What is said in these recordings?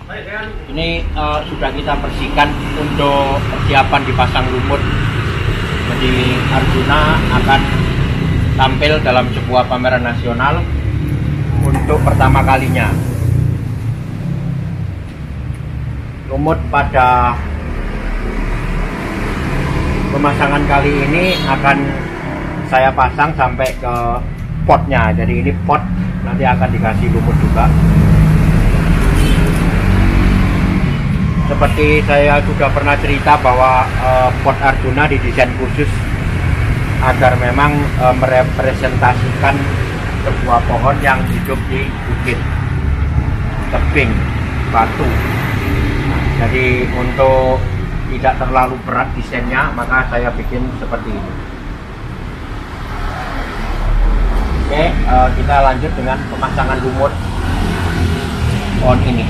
Ini sudah kita bersihkan untuk persiapan dipasang lumut. Jadi Arjuna akan tampil dalam sebuah pameran nasional untuk pertama kalinya. Lumut pada pemasangan kali ini akan saya pasang sampai ke potnya. Jadi ini pot, nanti akan dikasih lumut juga. Seperti saya sudah pernah cerita bahwa pot Arjuna didesain khusus agar memang merepresentasikan sebuah pohon yang hidup di bukit, tebing, batu. Jadi untuk tidak terlalu berat desainnya, maka saya bikin seperti ini. Oke, kita lanjut dengan pemasangan lumut pohon ini.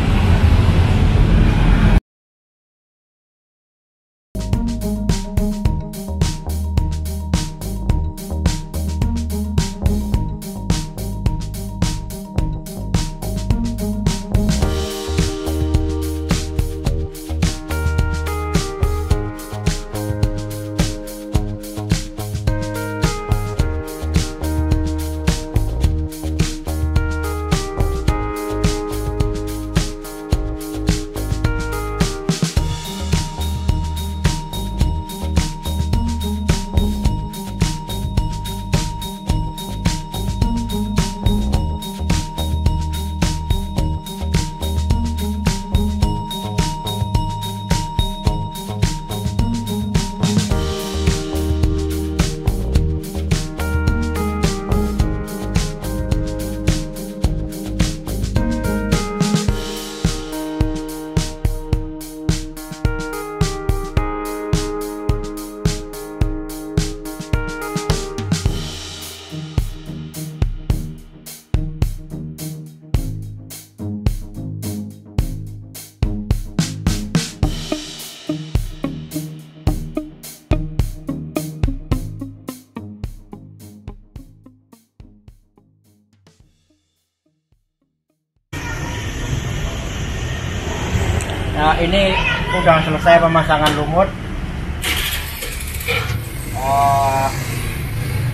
Nah, ini udah selesai pemasangan lumut.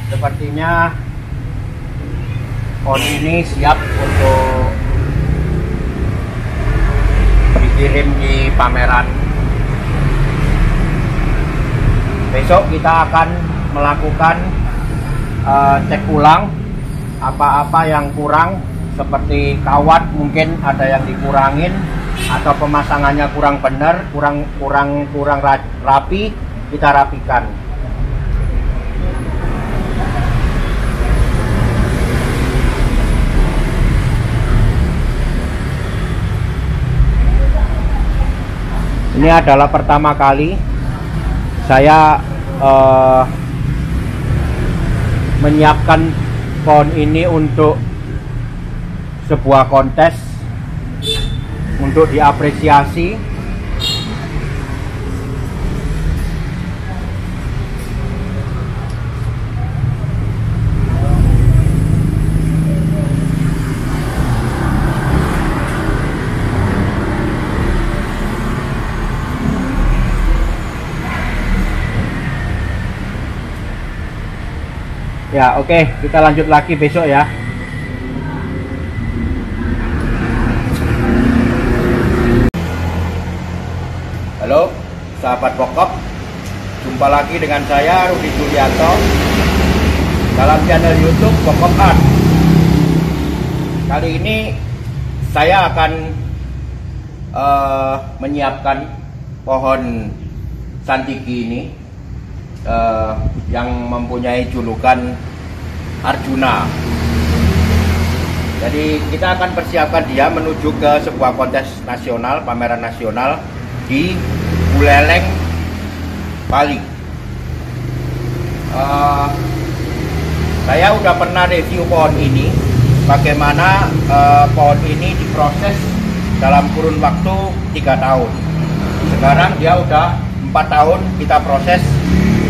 Sepertinya pohon ini siap untuk dikirim di pameran. Besok kita akan melakukan cek ulang apa-apa yang kurang, seperti kawat mungkin ada yang dikurangin atau pemasangannya kurang benar, kurang rapi, kita rapikan. Ini adalah pertama kali saya menyiapkan pohon ini untuk sebuah kontes, untuk diapresiasi. Ya, oke, kita lanjut lagi besok ya. Halo sahabat pokok, jumpa lagi dengan saya Rudi Julianto dalam channel YouTube Pokok Art. Kali ini saya akan menyiapkan pohon santiki ini yang mempunyai julukan Arjuna. Jadi kita akan persiapkan dia menuju ke sebuah kontes nasional, pameran nasional di Buleleng, Bali. Saya udah pernah review pohon ini, bagaimana pohon ini diproses dalam kurun waktu 3 tahun. Sekarang dia udah 4 tahun kita proses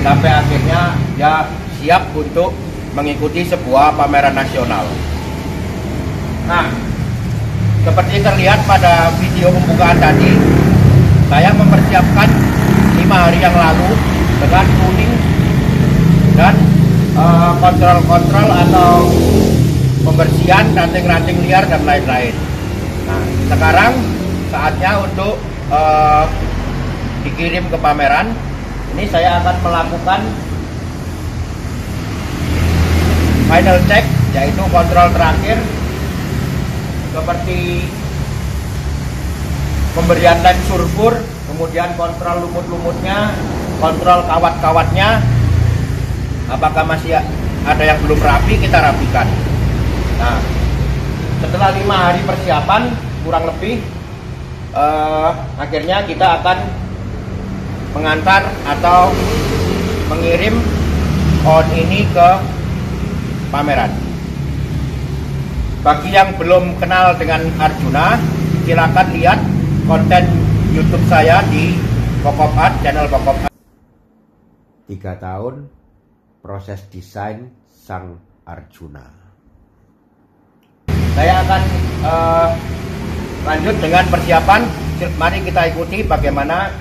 sampai akhirnya dia siap untuk mengikuti sebuah pameran nasional. Nah, Seperti terlihat pada video pembukaan tadi, saya mempersiapkan 5 hari yang lalu dengan tuning dan kontrol-kontrol atau pembersihan ranting-ranting liar dan lain-lain. Nah, sekarang saatnya untuk dikirim ke pameran. Ini saya akan melakukan final check, yaitu kontrol terakhir seperti pemberian lem sulfur, kemudian kontrol lumut-lumutnya, kontrol kawat-kawatnya. Apakah masih ada yang belum rapi, kita rapikan. Nah, setelah 5 hari persiapan kurang lebih, akhirnya kita akan mengantar atau mengirim pohon ini ke pameran. Bagi yang belum kenal dengan Arjuna, silakan lihat konten YouTube saya di Pokop Art, channel Pokop Art. 3 tahun proses desain sang Arjuna. Saya akan lanjut dengan persiapan. Mari kita ikuti bagaimana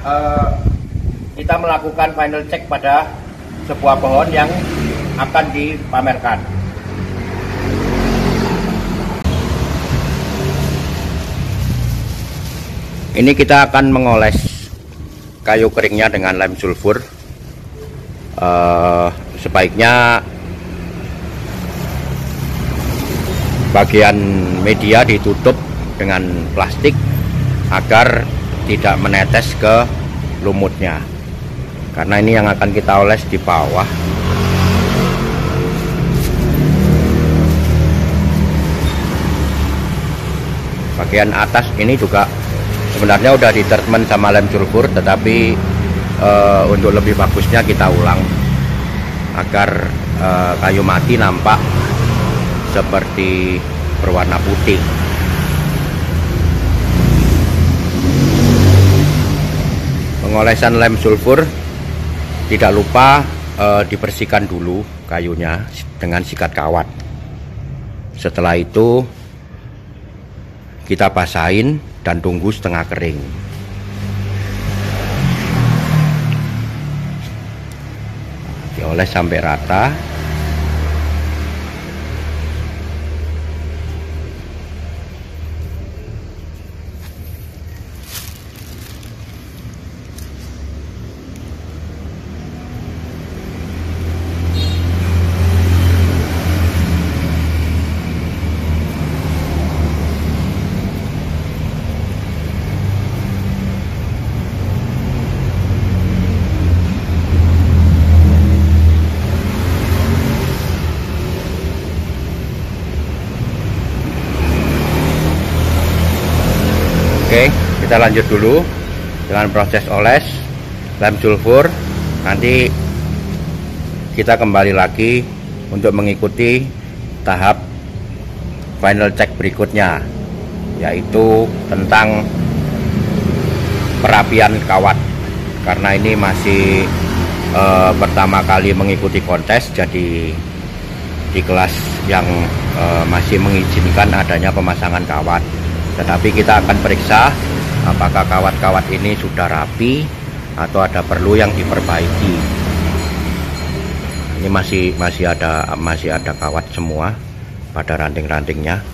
kita melakukan final check pada sebuah pohon yang akan dipamerkan. Ini kita akan mengoles kayu keringnya dengan lem sulfur. Sebaiknya bagian media ditutup dengan plastik agar tidak menetes ke lumutnya, karena ini yang akan kita oles di bawah. Bagian atas ini juga sebenarnya udah di treatment sama lem sulfur, tetapi untuk lebih bagusnya kita ulang agar kayu mati nampak seperti berwarna putih. Pengolesan lem sulfur, tidak lupa dibersihkan dulu kayunya dengan sikat kawat. Setelah itu kita basahin dan tunggu setengah kering. Dioles sampai rata. Oke, kita lanjut dulu dengan proses oles lem sulfur. Nanti kita kembali lagi untuk mengikuti tahap final check berikutnya, yaitu tentang perapian kawat. Karena ini masih pertama kali mengikuti kontes, jadi di kelas yang masih mengizinkan adanya pemasangan kawat. Tetapi kita akan periksa apakah kawat-kawat ini sudah rapi atau ada perlu yang diperbaiki. Ini masih ada kawat semua pada ranting-rantingnya.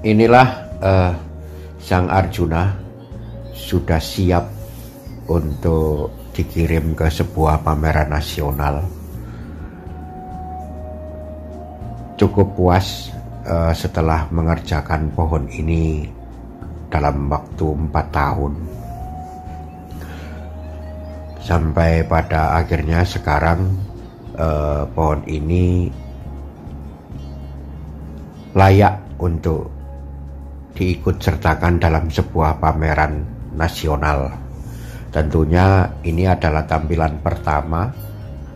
inilah Sang Arjuna sudah siap untuk dikirim ke sebuah pameran nasional. Cukup puas setelah mengerjakan pohon ini dalam waktu 4 tahun. Sampai pada akhirnya sekarang pohon ini layak untuk diikut sertakan dalam sebuah pameran nasional. Tentunya ini adalah tampilan pertama,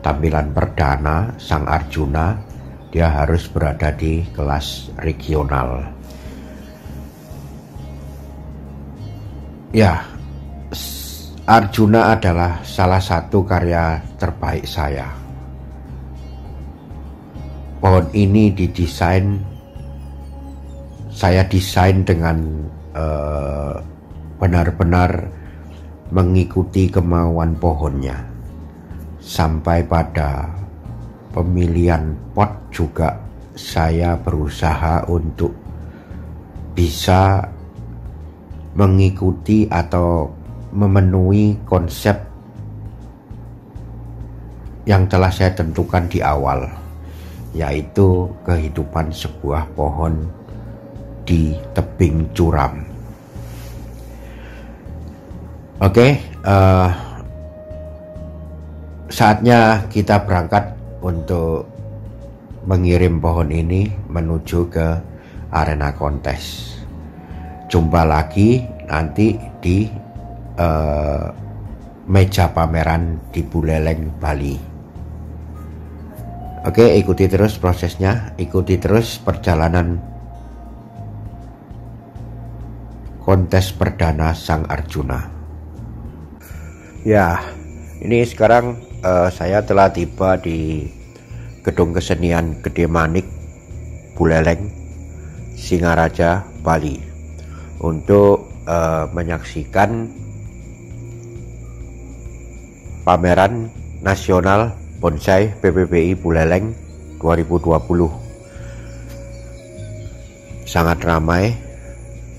tampilan perdana Sang Arjuna. Dia harus berada di kelas regional. Ya, Arjuna adalah salah satu karya terbaik saya. Pohon ini saya desain dengan benar-benar mengikuti kemauan pohonnya. Sampai pada pemilihan pot juga saya berusaha untuk bisa mengikuti atau memenuhi konsep yang telah saya tentukan di awal, yaitu kehidupan sebuah pohon di tebing curam. Oke, saatnya kita berangkat untuk mengirim pohon ini menuju ke arena kontes. Jumpa lagi nanti di meja pameran di Buleleng, Bali. Oke, ikuti terus prosesnya, ikuti terus perjalanan kontes perdana Sang Arjuna. Ya, ini sekarang saya telah tiba di Gedung Kesenian Gede Manik, Buleleng, Singaraja, Bali, untuk menyaksikan pameran nasional bonsai PPBI Buleleng 2020. Sangat ramai,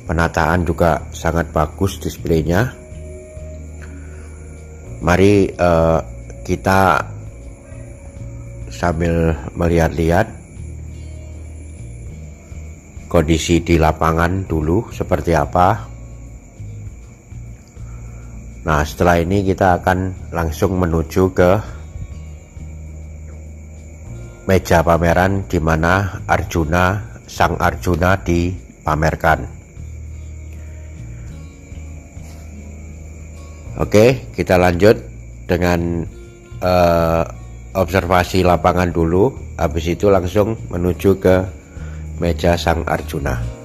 penataan juga sangat bagus displaynya. Mari kita sambil melihat-lihat kondisi di lapangan dulu seperti apa. Nah, setelah ini kita akan langsung menuju ke meja pameran di mana Sang Arjuna dipamerkan. Oke, kita lanjut dengan observasi lapangan dulu. Habis itu langsung menuju ke meja Sang Arjuna.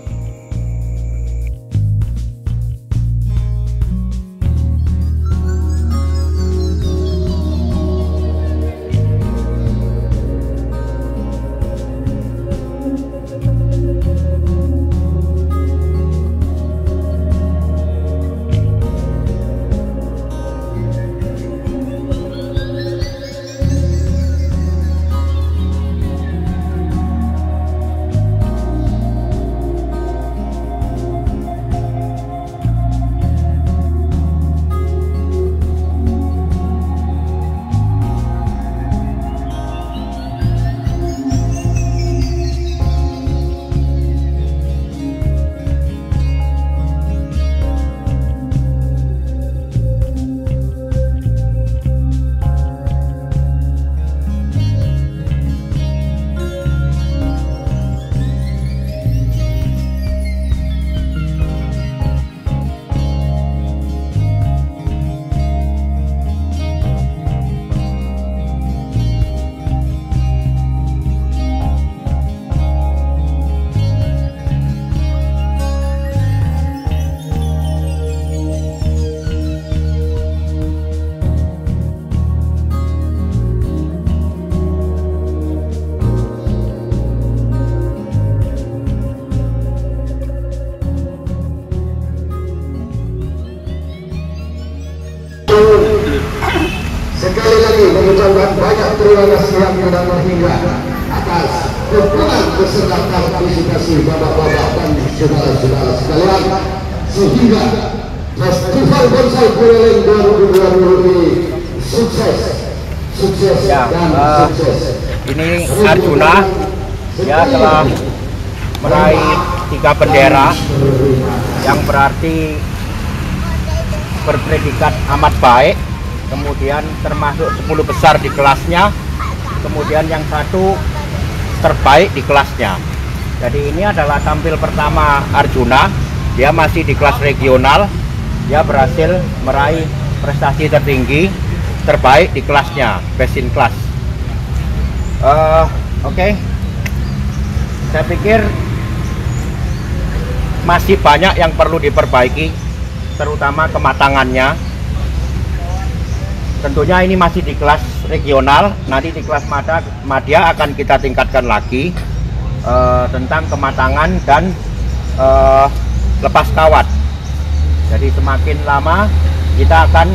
Sekali lagi mengucapkan banyak terima kasih yang tidak terhingga atas dukungan beserta partisipasi bapak-bapak dan saudara-saudara sekalian, sehingga Festival Bonsai Buleleng 2020 ini sukses ya, dan sukses. Ini Arjuna, dia telah meraih 3 bendera yang berarti berpredikat amat baik, kemudian termasuk 10 besar di kelasnya, kemudian yang 1 terbaik di kelasnya. Jadi ini adalah tampil pertama Arjuna, dia masih di kelas regional, dia berhasil meraih prestasi tertinggi, terbaik di kelasnya, best in class. Oke. Saya pikir masih banyak yang perlu diperbaiki, terutama kematangannya. Tentunya ini masih di kelas regional, nanti di kelas madya akan kita tingkatkan lagi tentang kematangan dan lepas kawat. Jadi semakin lama kita akan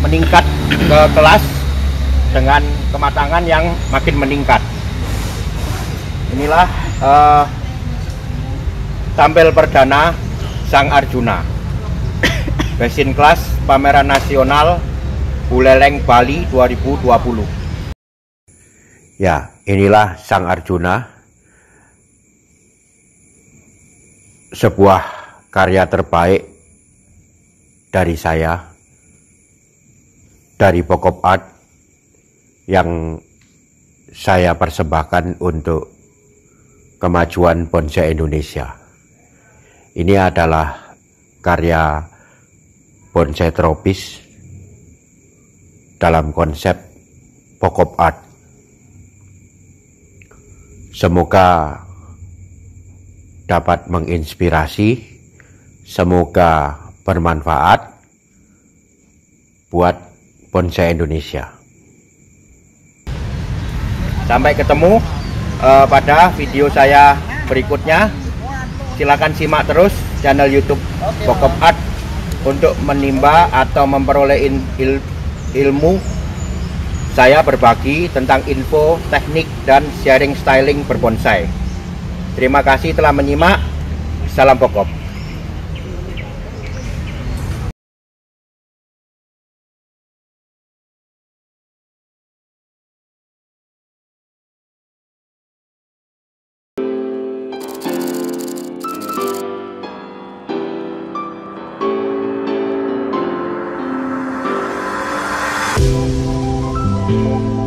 meningkat ke kelas dengan kematangan yang makin meningkat. Inilah tampil perdana Sang Arjuna, best in class pameran nasional Buleleng Bali 2020. Ya, inilah Sang Arjuna, sebuah karya terbaik dari saya, dari Pokop Art, yang saya persembahkan untuk kemajuan bonsai Indonesia. Ini adalah karya bonsai tropis dalam konsep Pokop Art. Semoga dapat menginspirasi, semoga bermanfaat buat bonsai Indonesia. Sampai ketemu pada video saya berikutnya. Silakan simak terus channel YouTube Pokop Art untuk menimba atau memperoleh ilmu. Saya berbagi tentang info, teknik, dan sharing styling berbonsai. Terima kasih telah menyimak. Salam Pokop. Thank you.